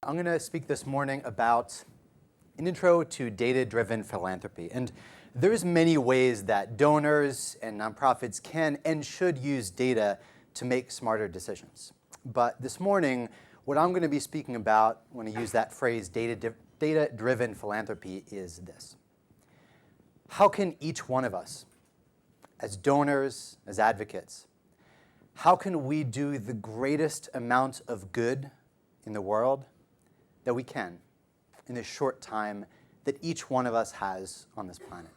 I'm going to speak this morning about an intro to data-driven philanthropy. And there's many ways that donors and nonprofits can and should use data to make smarter decisions. But this morning, what I'm going to be speaking about when I use that phrase, data-driven philanthropy, is this. How can each one of us, as donors, as advocates, how can we do the greatest amount of good in the world that we can in the short time that each one of us has on this planet?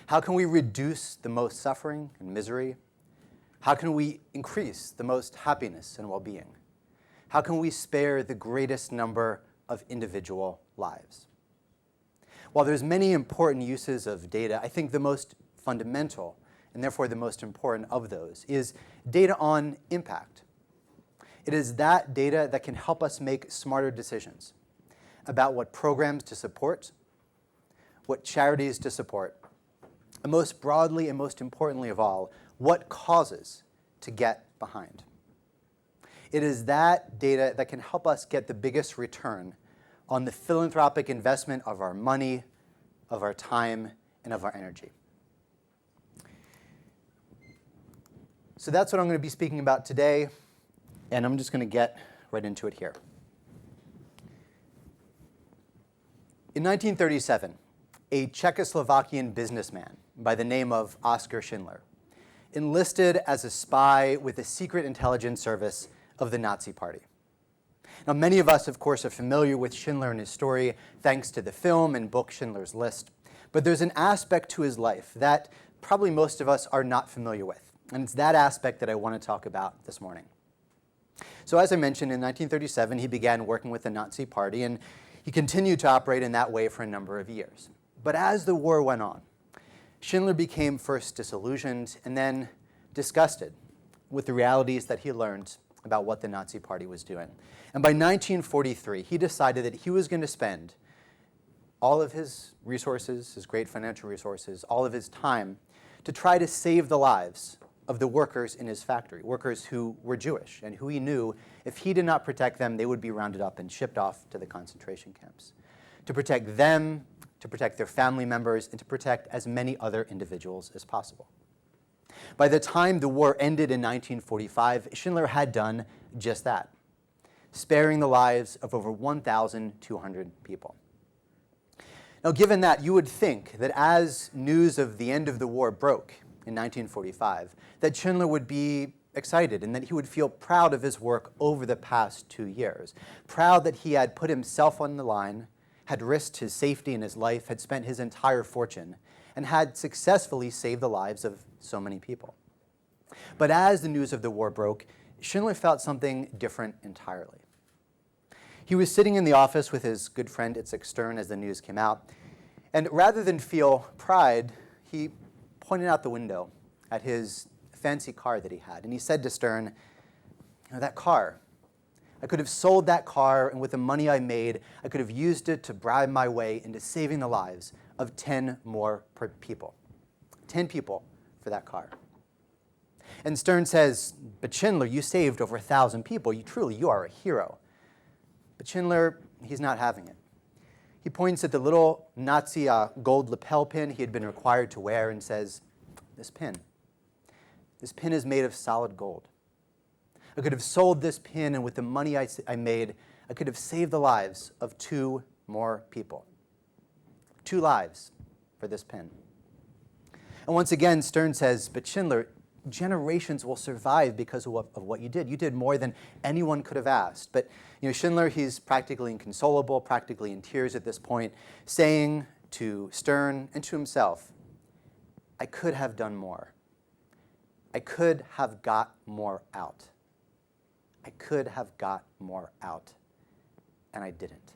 How can we reduce the most suffering and misery? How can we increase the most happiness and well-being? How can we spare the greatest number of individual lives? While there's many important uses of data, I think the most fundamental, and therefore the most important of those, is data on impact. It is that data that can help us make smarter decisions about what programs to support, what charities to support, and most broadly and most importantly of all, what causes to get behind. It is that data that can help us get the biggest return on the philanthropic investment of our money, of our time, and of our energy. So that's what I'm going to be speaking about today. And I'm just going to get right into it here. In 1937, a Czechoslovakian businessman by the name of Oskar Schindler enlisted as a spy with the secret intelligence service of the Nazi Party. Now, many of us, of course, are familiar with Schindler and his story thanks to the film and book Schindler's List. But there's an aspect to his life that probably most of us are not familiar with. And it's that aspect that I want to talk about this morning. So as I mentioned, in 1937, he began working with the Nazi Party, and he continued to operate in that way for a number of years. But as the war went on, Schindler became first disillusioned and then disgusted with the realities that he learned about what the Nazi Party was doing. And by 1943, he decided that he was going to spend all of his resources, his great financial resources, all of his time to try to save the lives of the workers in his factory, workers who were Jewish and who he knew if he did not protect them, they would be rounded up and shipped off to the concentration camps. To protect them, to protect their family members, and to protect as many other individuals as possible. By the time the war ended in 1945, Schindler had done just that, sparing the lives of over 1,200 people. Now, given that, you would think that as news of the end of the war broke in 1945, that Schindler would be excited and that he would feel proud of his work over the past 2 years, proud that he had put himself on the line, had risked his safety and his life, had spent his entire fortune, and had successfully saved the lives of so many people. But as the news of the war broke, Schindler felt something different entirely. He was sitting in the office with his good friend Itzhak Stern as the news came out, and rather than feel pride, he pointed out the window at his fancy car that he had. And he said to Stern, that car, I could have sold that car, and with the money I made, I could have used it to bribe my way into saving the lives of 10 more people. 10 people for that car. And Stern says, but Schindler, you saved over 1,000 people. You are a hero. But Schindler, he's not having it. He points at the little Nazi gold lapel pin he had been required to wear and says, this pin is made of solid gold. I could have sold this pin, and with the money I made, I could have saved the lives of 2 more people. 2 lives for this pin. And once again, Stern says, but Schindler, generations will survive because of what you did. You did more than anyone could have asked. But Schindler, he's practically inconsolable, practically in tears at this point, saying to Stern and to himself, I could have done more. I could have got more out. I could have got more out, and I didn't.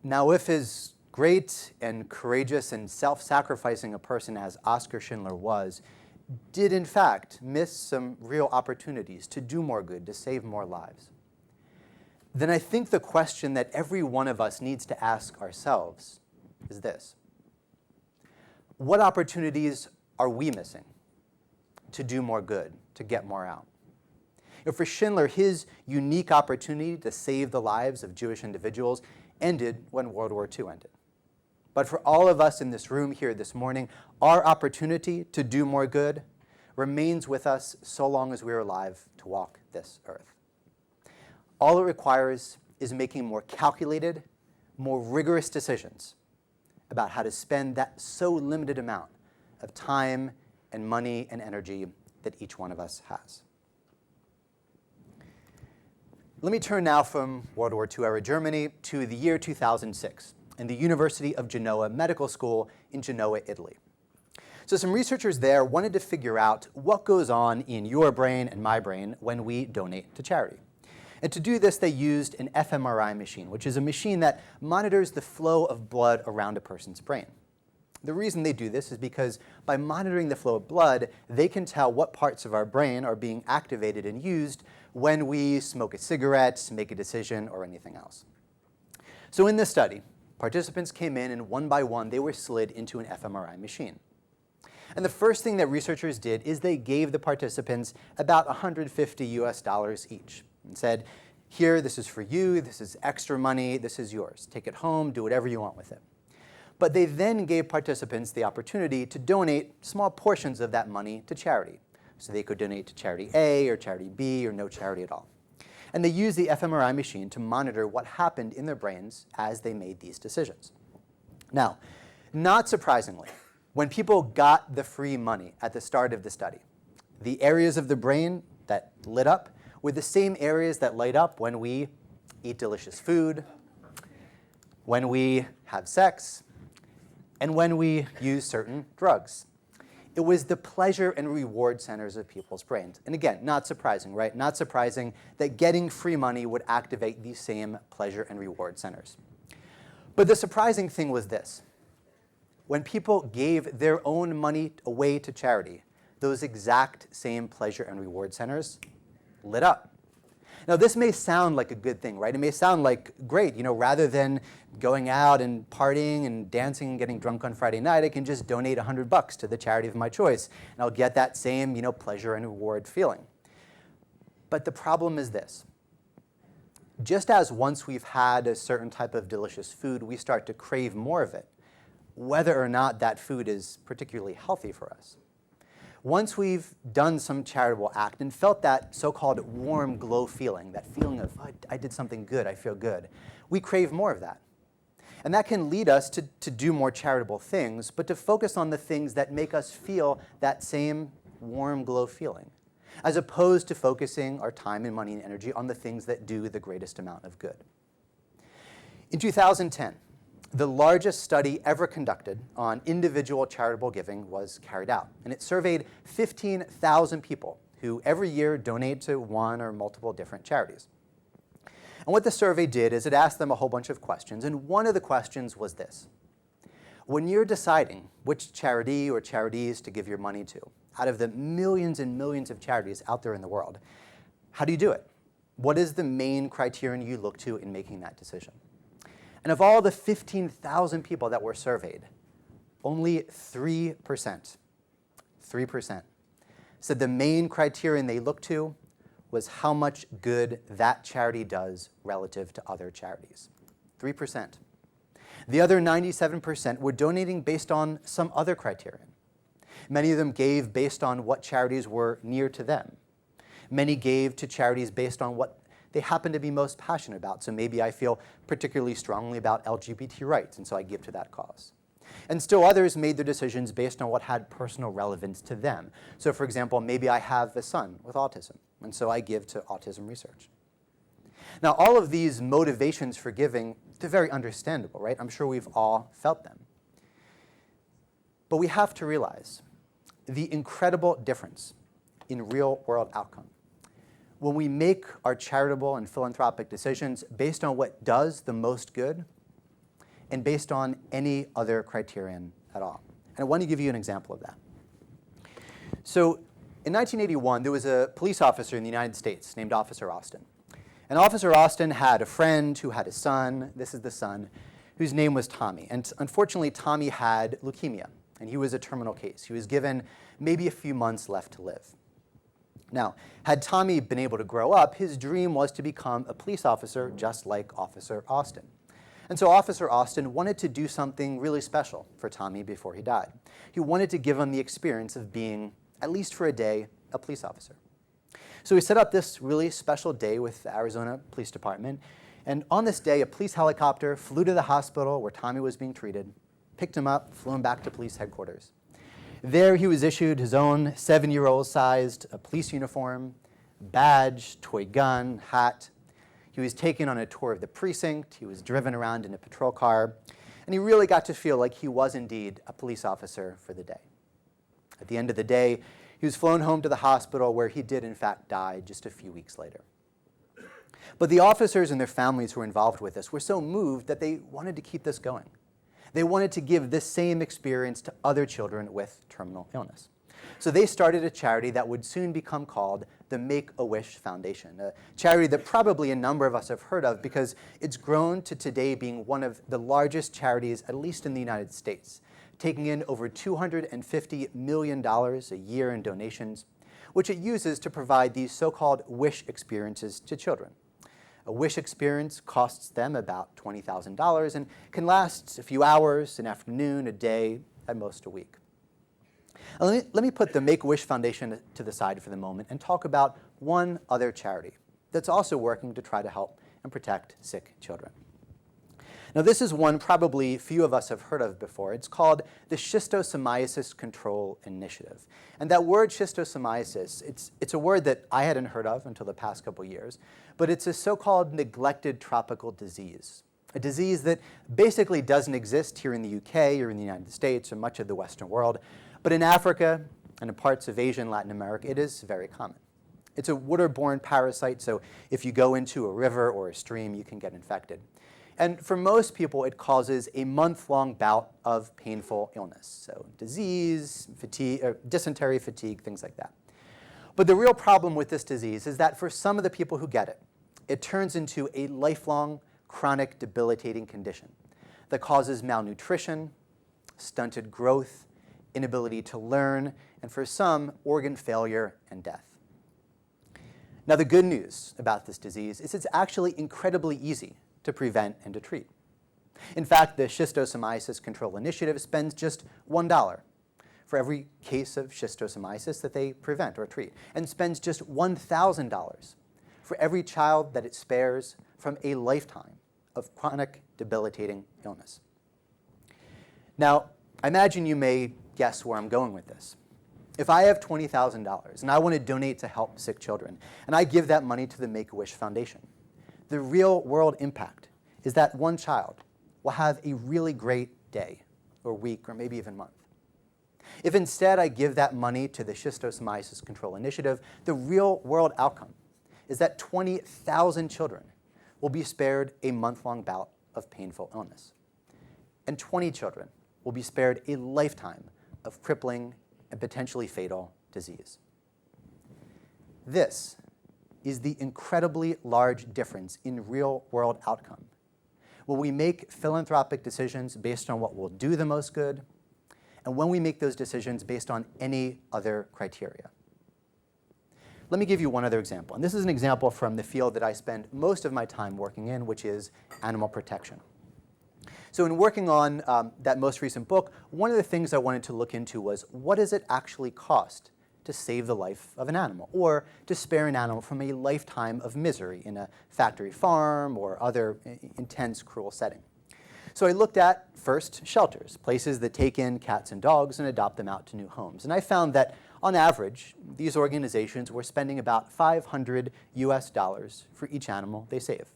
Now, if as great and courageous and self-sacrificing a person as Oskar Schindler was, did in fact miss some real opportunities to do more good, to save more lives, then I think the question that every one of us needs to ask ourselves is this. What opportunities are we missing to do more good, to get more out? For Schindler, his unique opportunity to save the lives of Jewish individuals ended when World War II ended. But for all of us in this room here this morning, our opportunity to do more good remains with us so long as we are alive to walk this earth. All it requires is making more calculated, more rigorous decisions about how to spend that so limited amount of time and money and energy that each one of us has. Let me turn now from World War II era Germany to the year 2006 and the University of Genoa Medical School in Genoa, Italy. So some researchers there wanted to figure out what goes on in your brain and my brain when we donate to charity. And to do this, they used an fMRI machine, which is a machine that monitors the flow of blood around a person's brain. The reason they do this is because by monitoring the flow of blood, they can tell what parts of our brain are being activated and used when we smoke a cigarette, make a decision, or anything else. So in this study, participants came in and one by one, they were slid into an fMRI machine. And the first thing that researchers did is they gave the participants about $150 each and said, here, this is for you, this is extra money, this is yours. Take it home, do whatever you want with it. But they then gave participants the opportunity to donate small portions of that money to charity. So they could donate to charity A or charity B or no charity at all. And they used the fMRI machine to monitor what happened in their brains as they made these decisions. Now, not surprisingly, when people got the free money at the start of the study, the areas of the brain that lit up were the same areas that light up when we eat delicious food, when we have sex, and when we use certain drugs. It was the pleasure and reward centers of people's brains. And again, not surprising, right? Not surprising that getting free money would activate these same pleasure and reward centers. But the surprising thing was this. When people gave their own money away to charity, those exact same pleasure and reward centers lit up. Now, this may sound like a good thing, right? It may sound like, great, rather than going out and partying and dancing and getting drunk on Friday night, I can just donate $100 to the charity of my choice, and I'll get that same, pleasure and reward feeling. But the problem is this. Just as once we've had a certain type of delicious food, we start to crave more of it, whether or not that food is particularly healthy for us. Once we've done some charitable act and felt that so-called warm glow feeling, that feeling of, oh, I did something good, I feel good, we crave more of that. And that can lead us to do more charitable things, but to focus on the things that make us feel that same warm glow feeling, as opposed to focusing our time and money and energy on the things that do the greatest amount of good. In 2010, the largest study ever conducted on individual charitable giving was carried out, and it surveyed 15,000 people who every year donate to one or multiple different charities. And what the survey did is it asked them a whole bunch of questions, and one of the questions was this. When you're deciding which charity or charities to give your money to, out of the millions and millions of charities out there in the world, how do you do it? What is the main criterion you look to in making that decision? And of all the 15,000 people that were surveyed, only 3% said the main criterion they looked to was how much good that charity does relative to other charities. 3%. The other 97% were donating based on some other criterion. Many of them gave based on what charities were near to them. Many gave to charities based on what they happen to be most passionate about. So maybe I feel particularly strongly about LGBT rights, and so I give to that cause. And still others made their decisions based on what had personal relevance to them. So for example, maybe I have a son with autism, and so I give to autism research. Now, all of these motivations for giving, they're very understandable, right? I'm sure we've all felt them. But we have to realize the incredible difference in real-world outcome when we make our charitable and philanthropic decisions based on what does the most good and based on any other criterion at all. And I want to give you an example of that. So in 1981, there was a police officer in the United States named Officer Austin. And Officer Austin had a friend who had a son, this is the son, whose name was Tommy. And unfortunately, Tommy had leukemia, and he was a terminal case. He was given maybe a few months left to live. Now, had Tommy been able to grow up, his dream was to become a police officer just like Officer Austin. And so Officer Austin wanted to do something really special for Tommy before he died. He wanted to give him the experience of being, at least for a day, a police officer. So he set up this really special day with the Arizona Police Department. And on this day, a police helicopter flew to the hospital where Tommy was being treated, picked him up, flew him back to police headquarters. There he was issued his own 7-year-old sized police uniform, badge, toy gun, hat. He was taken on a tour of the precinct. He was driven around in a patrol car. And he really got to feel like he was indeed a police officer for the day. At the end of the day, he was flown home to the hospital where he did in fact die just a few weeks later. But the officers and their families who were involved with this were so moved that they wanted to keep this going. They wanted to give this same experience to other children with terminal illness. So they started a charity that would soon become called the Make-A-Wish Foundation, a charity that probably a number of us have heard of because it's grown to today being one of the largest charities, at least in the United States, taking in over $250 million a year in donations, which it uses to provide these so-called wish experiences to children. A wish experience costs them about $20,000 and can last a few hours, an afternoon, a day, at most a week. Let me put the Make-A-Wish Foundation to the side for the moment and talk about one other charity that's also working to try to help and protect sick children. Now, this is one probably few of us have heard of before. It's called the Schistosomiasis Control Initiative. And that word schistosomiasis, it's a word that I hadn't heard of until the past couple years, but it's a so-called neglected tropical disease, a disease that basically doesn't exist here in the UK or in the United States or much of the Western world, but in Africa and in parts of Asia and Latin America, it is very common. It's a waterborne parasite, so if you go into a river or a stream, you can get infected. And for most people, it causes a month-long bout of painful illness, so disease, fatigue, dysentery, fatigue, things like that. But the real problem with this disease is that for some of the people who get it, it turns into a lifelong, chronic, debilitating condition that causes malnutrition, stunted growth, inability to learn, and for some, organ failure and death. Now, the good news about this disease is it's actually incredibly easy to prevent and to treat. In fact, the Schistosomiasis Control Initiative spends just $1 for every case of schistosomiasis that they prevent or treat, and spends just $1,000 for every child that it spares from a lifetime of chronic, debilitating illness. Now, I imagine you may guess where I'm going with this. If I have $20,000 and I want to donate to help sick children, and I give that money to the Make-A-Wish Foundation, the real world impact is that one child will have a really great day or week or maybe even month. If instead I give that money to the Schistosomiasis Control Initiative, the real world outcome is that 20,000 children will be spared a month-long bout of painful illness. And 20 children will be spared a lifetime of crippling and potentially fatal disease. This is the incredibly large difference in real-world outcome when we make philanthropic decisions based on what will do the most good, and when we make those decisions based on any other criteria. Let me give you one other example. And this is an example from the field that I spend most of my time working in, which is animal protection. So in working on that most recent book, one of the things I wanted to look into was, what does it actually cost to save the life of an animal, or to spare an animal from a lifetime of misery in a factory farm or other intense, cruel setting? So I looked at, first, shelters, places that take in cats and dogs and adopt them out to new homes. And I found that, on average, these organizations were spending about $500 for each animal they save.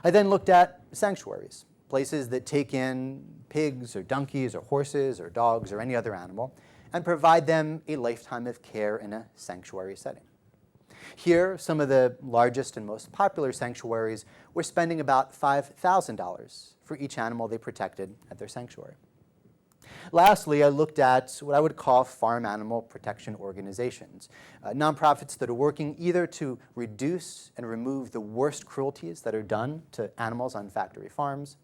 I then looked at sanctuaries, places that take in pigs or donkeys or horses or dogs or any other animal, and provide them a lifetime of care in a sanctuary setting. Here, some of the largest and most popular sanctuaries were spending about $5,000 for each animal they protected at their sanctuary. Lastly, I looked at what I would call farm animal protection organizations, nonprofits that are working either to reduce and remove the worst cruelties that are done to animals on factory farms,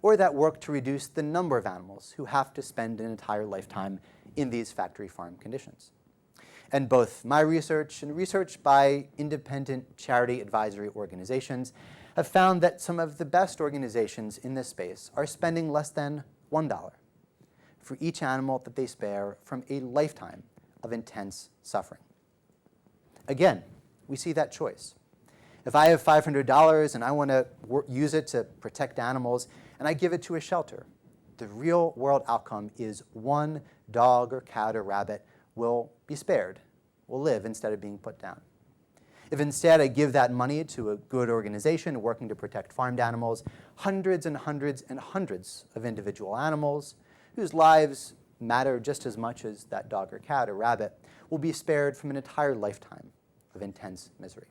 or that work to reduce the number of animals who have to spend an entire lifetime in these factory farm conditions. And both my research and research by independent charity advisory organizations have found that some of the best organizations in this space are spending less than $1 for each animal that they spare from a lifetime of intense suffering. Again, we see that choice. If I have $500 and I want to use it to protect animals and I give it to a shelter, the real world outcome is one dog or cat or rabbit will be spared, will live instead of being put down. If instead I give that money to a good organization working to protect farmed animals, hundreds and hundreds and hundreds of individual animals whose lives matter just as much as that dog or cat or rabbit will be spared from an entire lifetime of intense misery.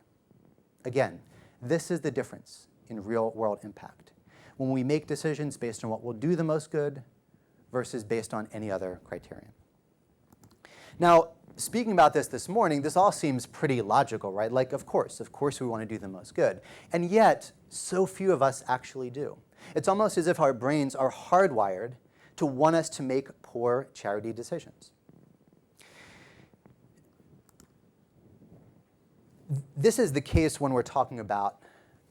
Again, this is the difference in real-world impact, when we make decisions based on what will do the most good versus based on any other criterion. Now, speaking about this morning, this all seems pretty logical, right? Like, of course we want to do the most good. And yet, so few of us actually do. It's almost as if our brains are hardwired to want us to make poor charity decisions. This is the case when we're talking about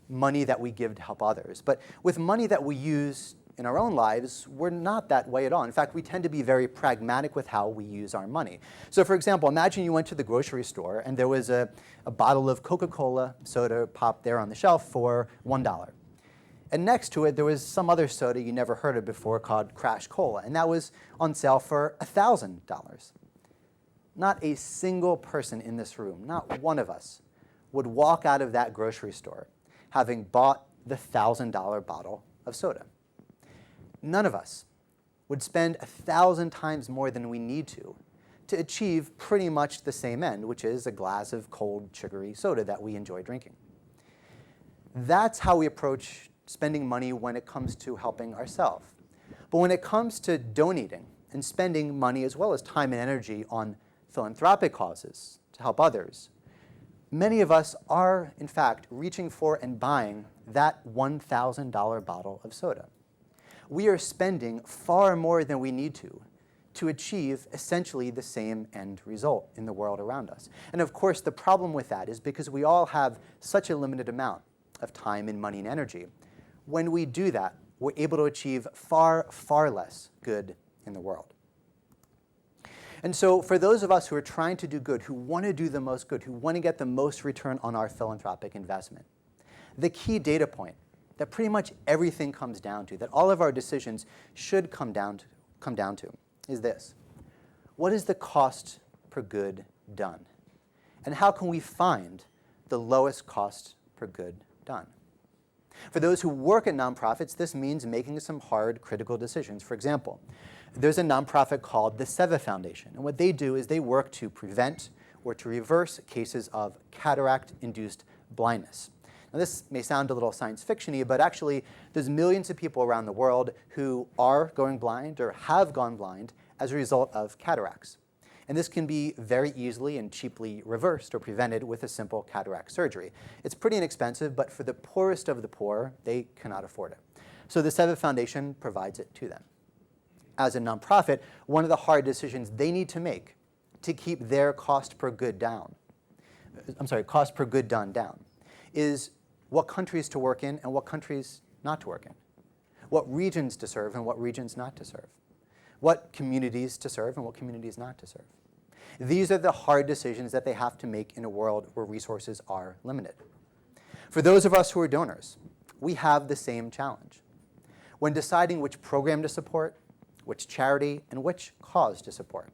money that we give to help others. But with money that we use in our own lives, we're not that way at all. In fact, we tend to be very pragmatic with how we use our money. So for example, imagine you went to the grocery store and there was a bottle of Coca-Cola soda pop there on the shelf for $1. And next to it, there was some other soda you never heard of before called Crash Cola, and that was on sale for $1,000. Not a single person in this room, not one of us, would walk out of that grocery store having bought the $1,000 bottle of soda. None of us would spend 1,000 times more than we need to achieve pretty much the same end, which is a glass of cold, sugary soda that we enjoy drinking. That's how we approach spending money when it comes to helping ourselves. But when it comes to donating and spending money as well as time and energy on philanthropic causes to help others, many of us are, in fact, reaching for and buying that $1,000 bottle of soda. We are spending far more than we need to achieve essentially the same end result in the world around us. And of course, the problem with that is because we all have such a limited amount of time and money and energy. When we do that, we're able to achieve far, far less good in the world. And so for those of us who are trying to do good, who want to do the most good, who want to get the most return on our philanthropic investment, the key data point that pretty much everything comes down to, that all of our decisions should come down to, is this. What is the cost per good done? And how can we find the lowest cost per good done? For those who work at nonprofits, this means making some hard, critical decisions. For example, there's a nonprofit called the SEVA Foundation. And what they do is they work to prevent or to reverse cases of cataract-induced blindness. Now, this may sound a little science fiction-y, but actually, there's millions of people around the world who are going blind or have gone blind as a result of cataracts. And this can be very easily and cheaply reversed or prevented with a simple cataract surgery. It's pretty inexpensive, but for the poorest of the poor, they cannot afford it. So the SEVA Foundation provides it to them. As a nonprofit, one of the hard decisions they need to make to keep their cost per good done down, is what countries to work in and what countries not to work in, what regions to serve and what regions not to serve, what communities to serve and what communities not to serve. These are the hard decisions that they have to make in a world where resources are limited. For those of us who are donors, we have the same challenge. When deciding which program to support, which charity, and which cause to support,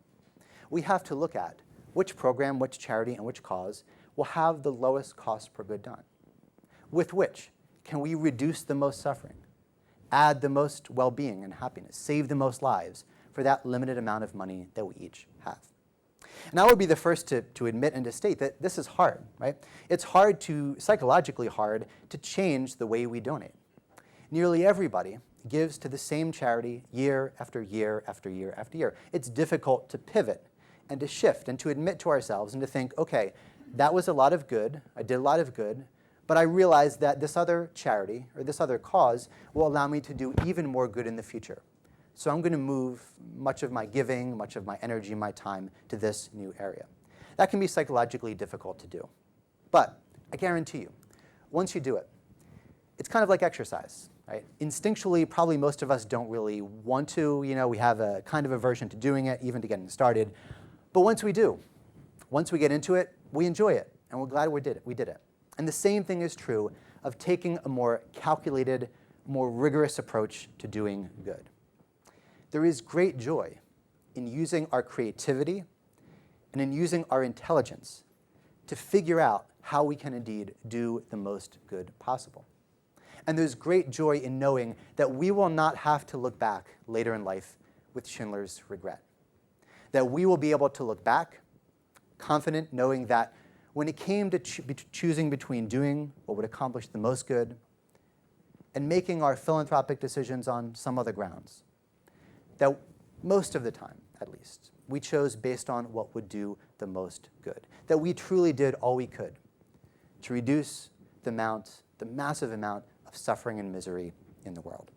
we have to look at which program, which charity, and which cause will have the lowest cost per good done. With which can we reduce the most suffering, add the most well-being and happiness, save the most lives for that limited amount of money that we each have. And I would be the first to admit and to state that this is hard, right? It's psychologically hard to change the way we donate. Nearly everybody gives to the same charity year after year after year after year. It's difficult to pivot and to shift and to admit to ourselves and to think, okay, that was a lot of good, I did a lot of good, but I realize that this other charity or this other cause will allow me to do even more good in the future. So I'm going to move much of my giving, much of my energy, my time to this new area. That can be psychologically difficult to do. But I guarantee you, once you do it, it's kind of like exercise, right? Instinctually, probably most of us don't really want to. We have a kind of aversion to doing it, even to getting started. But once we do, once we get into it, we enjoy it, and we're glad we did it. And the same thing is true of taking a more calculated, more rigorous approach to doing good. There is great joy in using our creativity and in using our intelligence to figure out how we can indeed do the most good possible. And there's great joy in knowing that we will not have to look back later in life with Schindler's regret. That we will be able to look back, confident, knowing that when it came to choosing between doing what would accomplish the most good and making our philanthropic decisions on some other grounds, that most of the time, at least, we chose based on what would do the most good. That we truly did all we could to reduce the massive amount of suffering and misery in the world.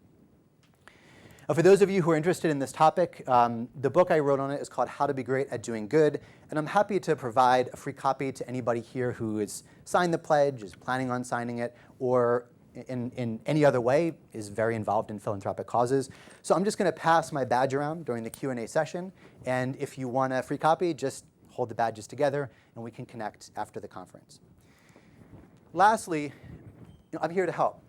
For those of you who are interested in this topic, the book I wrote on it is called How to Be Great at Doing Good, and I'm happy to provide a free copy to anybody here who has signed the pledge, is planning on signing it, or in any other way is very involved in philanthropic causes. So I'm just going to pass my badge around during the Q&A session, and if you want a free copy, just hold the badges together, and we can connect after the conference. Lastly, I'm here to help.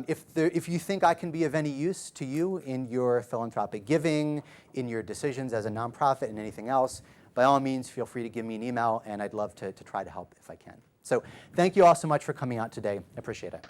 If you think I can be of any use to you in your philanthropic giving, in your decisions as a nonprofit, and anything else, by all means, feel free to give me an email, and I'd love to try to help if I can. So thank you all so much for coming out today. I appreciate it.